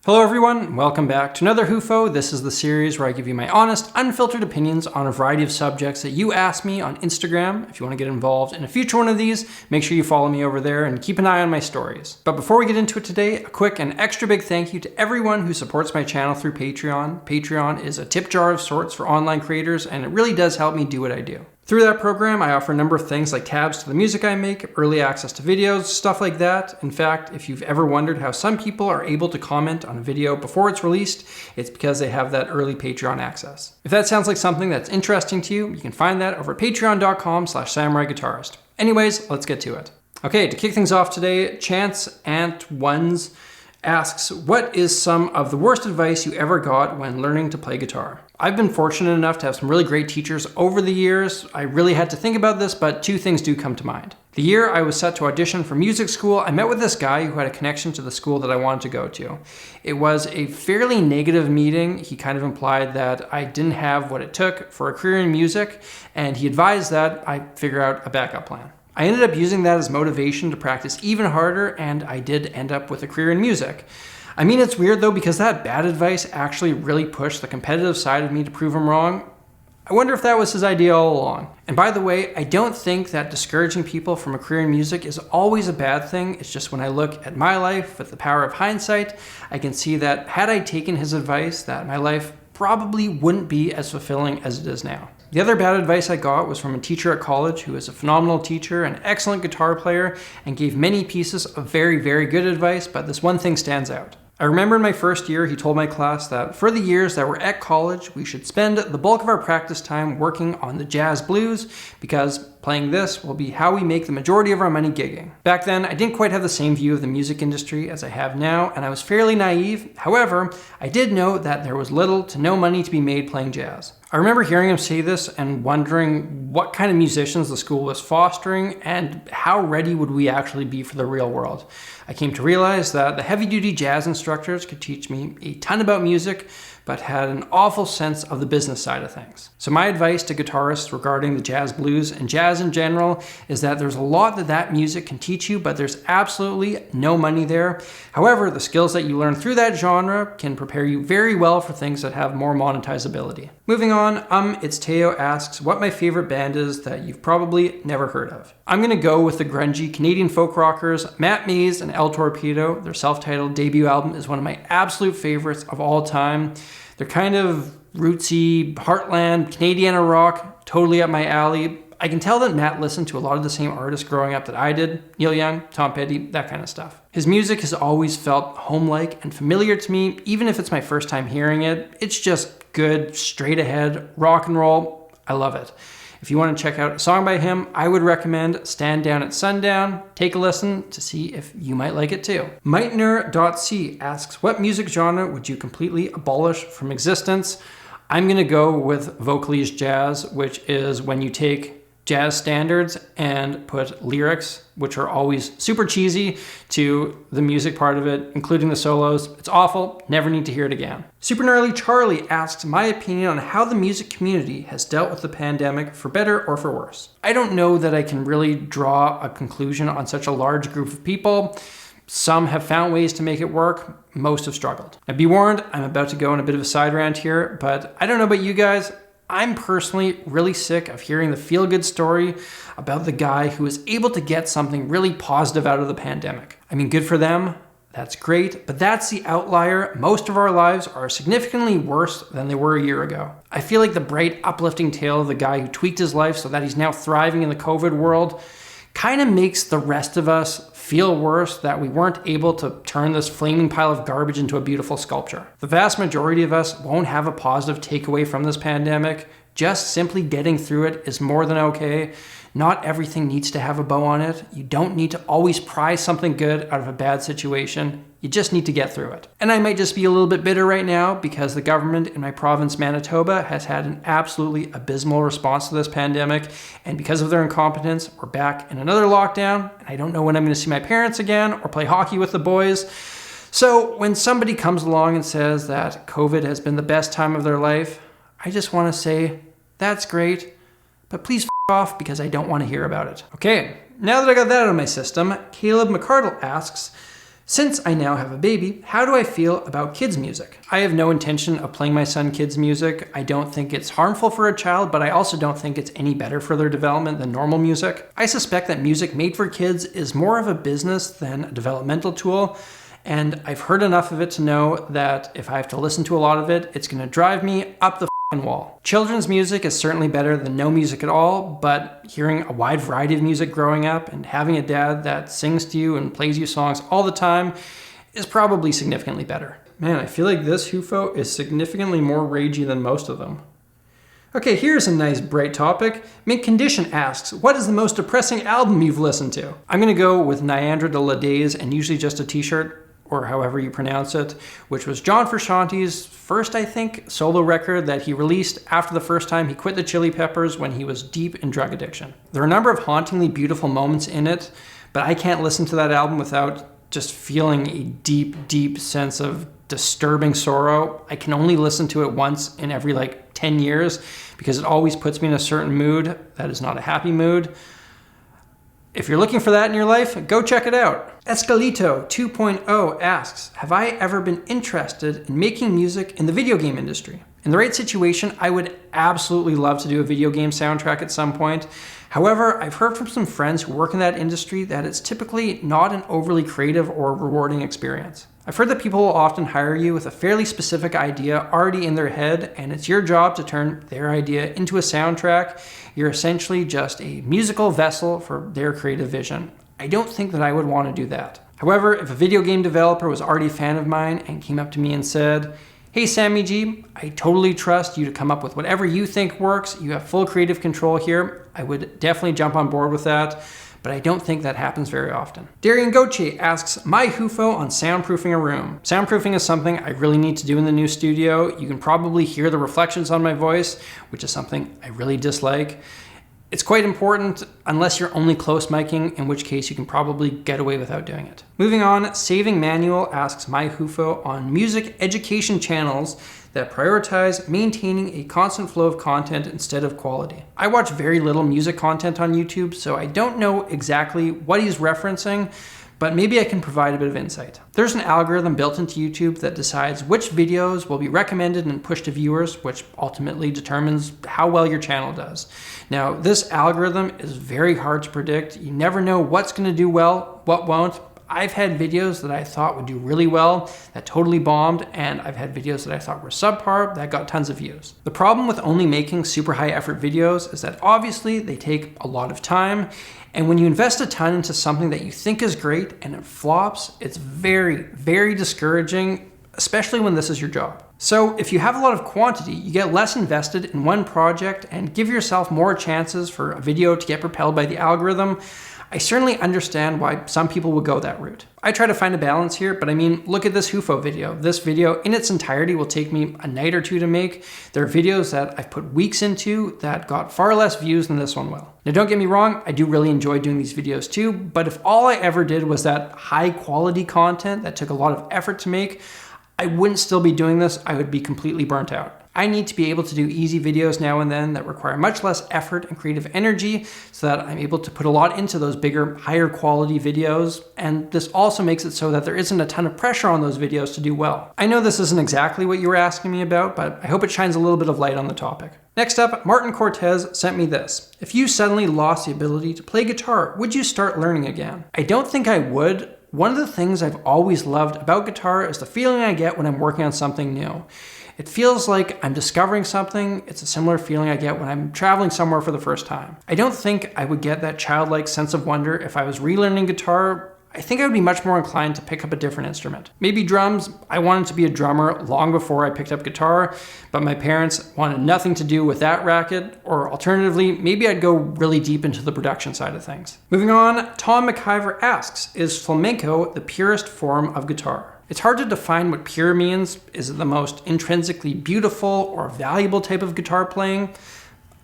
Hello everyone, welcome back to another HUFO. This is the series where I give you my honest, unfiltered opinions on a variety of subjects that you ask me on Instagram. If you want to get involved in a future one of these, make sure you follow me over there and keep an eye on my stories. But before we get into it today, a quick and extra big thank you to everyone who supports my channel through Patreon. Patreon is a tip jar of sorts for online creators, and it really does help me do what I do. Through that program, I offer a number of things like tabs to the music I make, early access to videos, stuff like that. In fact, if you've ever wondered how some people are able to comment on a video before it's released, it's because they have that early Patreon access. If that sounds like something that's interesting to you, you can find that over at patreon.com/samuraiguitarist. Anyways, let's get to it. Okay, to kick things off today, Chance Ant Ones asks, what is some of the worst advice you ever got when learning to play guitar? I've been fortunate enough to have some really great teachers over the years. I really had to think about this, but two things do come to mind. The year I was set to audition for music school, I met with this guy who had a connection to the school that I wanted to go to. It was a fairly negative meeting. He kind of implied that I didn't have what it took for a career in music, and he advised that I figure out a backup plan. I ended up using that as motivation to practice even harder, and I did end up with a career in music. I mean, it's weird though, because that bad advice actually really pushed the competitive side of me to prove him wrong. I wonder if that was his idea all along. And by the way, I don't think that discouraging people from a career in music is always a bad thing. It's just when I look at my life with the power of hindsight, I can see that had I taken his advice, that my life probably wouldn't be as fulfilling as it is now. The other bad advice I got was from a teacher at college who is a phenomenal teacher, an excellent guitar player, and gave many pieces of very, very good advice, but this one thing stands out. I remember in my first year, he told my class that for the years that we're at college, we should spend the bulk of our practice time working on the jazz blues, because playing this will be how we make the majority of our money gigging. Back then, I didn't quite have the same view of the music industry as I have now, and I was fairly naive. However, I did know that there was little to no money to be made playing jazz. I remember hearing him say this and wondering what kind of musicians the school was fostering and how ready would we actually be for the real world. I came to realize that the heavy-duty jazz instructors could teach me a ton about music, but had an awful sense of the business side of things. So my advice to guitarists regarding the jazz blues and jazz in general is that there's a lot that music can teach you, but there's absolutely no money there. However, the skills that you learn through that genre can prepare you very well for things that have more monetizability. Moving on, It's Teo asks what my favorite band is that you've probably never heard of. I'm gonna go with the grungy Canadian folk rockers, Matt Mays and El Torpedo. Their self-titled debut album is one of my absolute favorites of all time. They're kind of rootsy, heartland, Canadiana rock, totally up my alley. I can tell that Matt listened to a lot of the same artists growing up that I did. Neil Young, Tom Petty, that kind of stuff. His music has always felt home-like and familiar to me, even if it's my first time hearing it. It's just good, straight ahead, rock and roll. I love it. If you want to check out a song by him, I would recommend Stand Down at Sundown. Take a listen to see if you might like it too. Meitner.c asks, what music genre would you completely abolish from existence? I'm going to go with vocalese jazz, which is when you take jazz standards and put lyrics, which are always super cheesy, to the music part of it, including the solos. It's awful, never need to hear it again. Super Gnarly Charlie asks my opinion on how the music community has dealt with the pandemic, for better or for worse. I don't know that I can really draw a conclusion on such a large group of people. Some have found ways to make it work, most have struggled. Now be warned, I'm about to go on a bit of a side rant here, but I don't know about you guys, I'm personally really sick of hearing the feel-good story about the guy who was able to get something really positive out of the pandemic. I mean, good for them, that's great, but that's the outlier. Most of our lives are significantly worse than they were a year ago. I feel like the bright, uplifting tale of the guy who tweaked his life so that he's now thriving in the COVID world kind of makes the rest of us feel worse that we weren't able to turn this flaming pile of garbage into a beautiful sculpture. The vast majority of us won't have a positive takeaway from this pandemic. Just simply getting through it is more than okay. Not everything needs to have a bow on it. You don't need to always prize something good out of a bad situation. You just need to get through it. And I might just be a little bit bitter right now because the government in my province, Manitoba, has had an absolutely abysmal response to this pandemic. And because of their incompetence, we're back in another lockdown. And I don't know when I'm going to see my parents again or play hockey with the boys. So when somebody comes along and says that COVID has been the best time of their life, I just want to say, that's great, but please off because I don't want to hear about it. Okay, now that I got that out of my system, Caleb McCardle asks, Since I now have a baby, how do I feel about kids' music? I have no intention of playing my son kids' music. I don't think it's harmful for a child, but I also don't think it's any better for their development than normal music. I suspect that music made for kids is more of a business than a developmental tool, and I've heard enough of it to know that if I have to listen to a lot of it, it's going to drive me up the wall. Children's music is certainly better than no music at all, but hearing a wide variety of music growing up and having a dad that sings to you and plays you songs all the time is probably significantly better. Man, I feel like this HUFO is significantly more ragey than most of them. Okay, here's a nice bright topic. Mint Condition asks, what is the most depressing album you've listened to? I'm gonna go with Nyandra de la Days and Usually Just a T-Shirt, or however you pronounce it, which was John Frusciante's first, I think, solo record that he released after the first time he quit the Chili Peppers when he was deep in drug addiction. There are a number of hauntingly beautiful moments in it, but I can't listen to that album without just feeling a deep, deep sense of disturbing sorrow. I can only listen to it once in every 10 years because it always puts me in a certain mood that is not a happy mood. If you're looking for that in your life, go check it out. Escalito 2.0 asks, have I ever been interested in making music in the video game industry? In the right situation, I would absolutely love to do a video game soundtrack at some point. However, I've heard from some friends who work in that industry that it's typically not an overly creative or rewarding experience. I've heard that people will often hire you with a fairly specific idea already in their head, and it's your job to turn their idea into a soundtrack. You're essentially just a musical vessel for their creative vision. I don't think that I would want to do that. However, if a video game developer was already a fan of mine and came up to me and said, hey Sammy G, I totally trust you to come up with whatever you think works, you have full creative control here, I would definitely jump on board with that. But I don't think that happens very often. Darian Goche asks, my HUFO on soundproofing a room. Soundproofing is something I really need to do in the new studio. You can probably hear the reflections on my voice, which is something I really dislike. It's quite important unless you're only close miking, in which case you can probably get away without doing it. Moving on, Saving Manual asks my HUFO on music education channels that prioritize maintaining a constant flow of content instead of quality. I watch very little music content on YouTube, so I don't know exactly what he's referencing, but maybe I can provide a bit of insight. There's an algorithm built into YouTube that decides which videos will be recommended and pushed to viewers, which ultimately determines how well your channel does. Now, this algorithm is very hard to predict. You never know what's gonna do well, what won't. I've had videos that I thought would do really well that totally bombed, and I've had videos that I thought were subpar that got tons of views. The problem with only making super high effort videos is that obviously they take a lot of time, and when you invest a ton into something that you think is great and it flops, it's very, very discouraging, especially when this is your job. So if you have a lot of quantity, you get less invested in one project and give yourself more chances for a video to get propelled by the algorithm. I certainly understand why some people would go that route. I try to find a balance here, but I mean, look at this HUFO video. This video in its entirety will take me a night or two to make. There are videos that I've put weeks into that got far less views than this one will. Now don't get me wrong, I do really enjoy doing these videos too, but if all I ever did was that high quality content that took a lot of effort to make, I wouldn't still be doing this, I would be completely burnt out. I need to be able to do easy videos now and then that require much less effort and creative energy so that I'm able to put a lot into those bigger, higher quality videos. And this also makes it so that there isn't a ton of pressure on those videos to do well. I know this isn't exactly what you were asking me about, but I hope it shines a little bit of light on the topic. Next up, Martin Cortez sent me this. If you suddenly lost the ability to play guitar, would you start learning again? I don't think I would. One of the things I've always loved about guitar is the feeling I get when I'm working on something new. It feels like I'm discovering something. It's a similar feeling I get when I'm traveling somewhere for the first time. I don't think I would get that childlike sense of wonder if I was relearning guitar. I think I would be much more inclined to pick up a different instrument. Maybe drums. I wanted to be a drummer long before I picked up guitar, but my parents wanted nothing to do with that racket, or alternatively, maybe I'd go really deep into the production side of things. Moving on, Tom McIver asks, is flamenco the purest form of guitar? It's hard to define what pure means. Is it the most intrinsically beautiful or valuable type of guitar playing?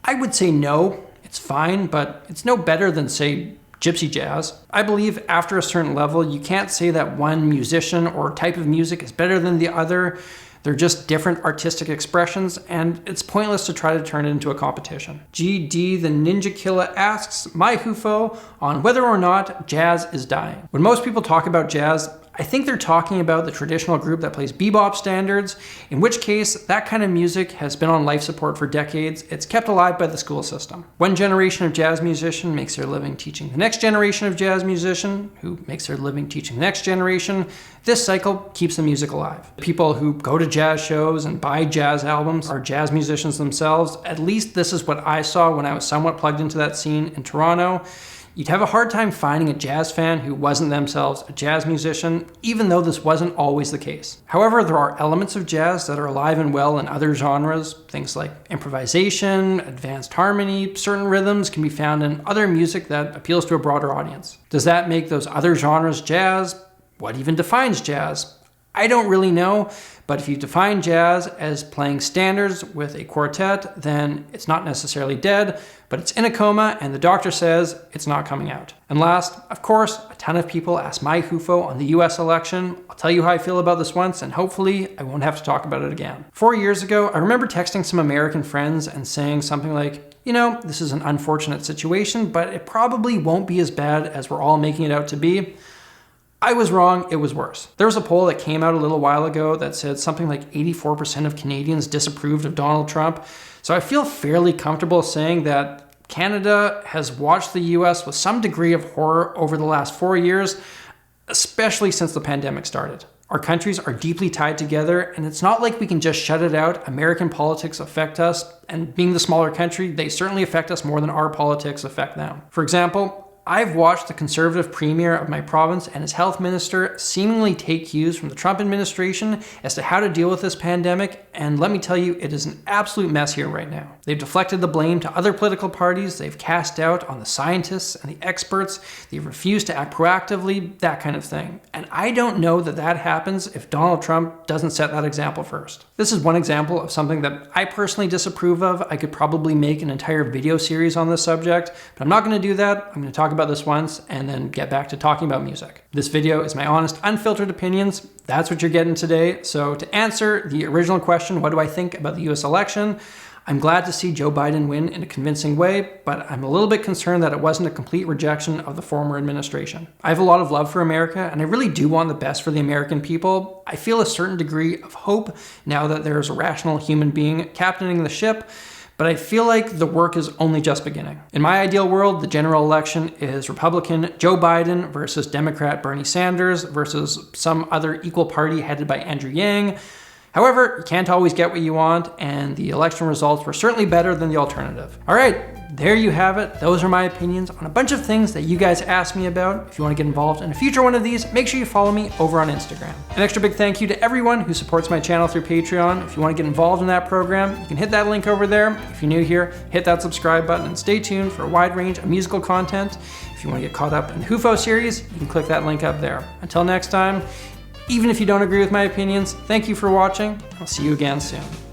I would say no, it's fine, but it's no better than, say, gypsy jazz. I believe after a certain level, you can't say that one musician or type of music is better than the other. They're just different artistic expressions, and it's pointless to try to turn it into a competition. GD the Ninja Killer asks, my HUFO on whether or not jazz is dying. When most people talk about jazz, I think they're talking about the traditional group that plays bebop standards, in which case that kind of music has been on life support for decades. It's kept alive by the school system. One generation of jazz musician makes their living teaching the next generation of jazz musician, who makes their living teaching the next generation. This cycle keeps the music alive. People who go to jazz shows and buy jazz albums are jazz musicians themselves. At least this is what I saw when I was somewhat plugged into that scene in Toronto. You'd have a hard time finding a jazz fan who wasn't themselves a jazz musician, even though this wasn't always the case. However, there are elements of jazz that are alive and well in other genres. Things like improvisation, advanced harmony, certain rhythms can be found in other music that appeals to a broader audience. Does that make those other genres jazz? What even defines jazz? I don't really know, but if you define jazz as playing standards with a quartet, then it's not necessarily dead, but it's in a coma and the doctor says it's not coming out. And last, of course, a ton of people asked my HUFO on the US election. I'll tell you how I feel about this once and hopefully I won't have to talk about it again. 4 years ago, I remember texting some American friends and saying something like, you know, this is an unfortunate situation, but it probably won't be as bad as we're all making it out to be. I was wrong, it was worse. There was a poll that came out a little while ago that said something like 84% of Canadians disapproved of Donald Trump. So I feel fairly comfortable saying that Canada has watched the US with some degree of horror over the last 4 years, especially since the pandemic started. Our countries are deeply tied together, and it's not like we can just shut it out. American politics affect us, and being the smaller country, they certainly affect us more than our politics affect them. For example, I've watched the conservative premier of my province and his health minister seemingly take cues from the Trump administration as to how to deal with this pandemic, and let me tell you, it is an absolute mess here right now. They've deflected the blame to other political parties, they've cast doubt on the scientists and the experts, they've refused to act proactively, that kind of thing. And I don't know that that happens if Donald Trump doesn't set that example first. This is one example of something that I personally disapprove of. I could probably make an entire video series on this subject, but I'm not going to do that. I'm going to talk about this once and then get back to talking about music. This video is my honest, unfiltered opinions. That's what you're getting today. So to answer the original question, what do I think about the US election? I'm glad to see Joe Biden win in a convincing way, but I'm a little bit concerned that it wasn't a complete rejection of the former administration. I have a lot of love for America, and I really do want the best for the American people. I feel a certain degree of hope now that there's a rational human being captaining the ship, but I feel like the work is only just beginning. In my ideal world, the general election is Republican Joe Biden versus Democrat Bernie Sanders versus some other equal party headed by Andrew Yang. However, you can't always get what you want, and the election results were certainly better than the alternative. All right, there you have it. Those are my opinions on a bunch of things that you guys asked me about. If you want to get involved in a future one of these, make sure you follow me over on Instagram. An extra big thank you to everyone who supports my channel through Patreon. If you want to get involved in that program, you can hit that link over there. If you're new here, hit that subscribe button and stay tuned for a wide range of musical content. If you want to get caught up in the HUFO series, you can click that link up there. Until next time, even if you don't agree with my opinions, thank you for watching. I'll see you again soon.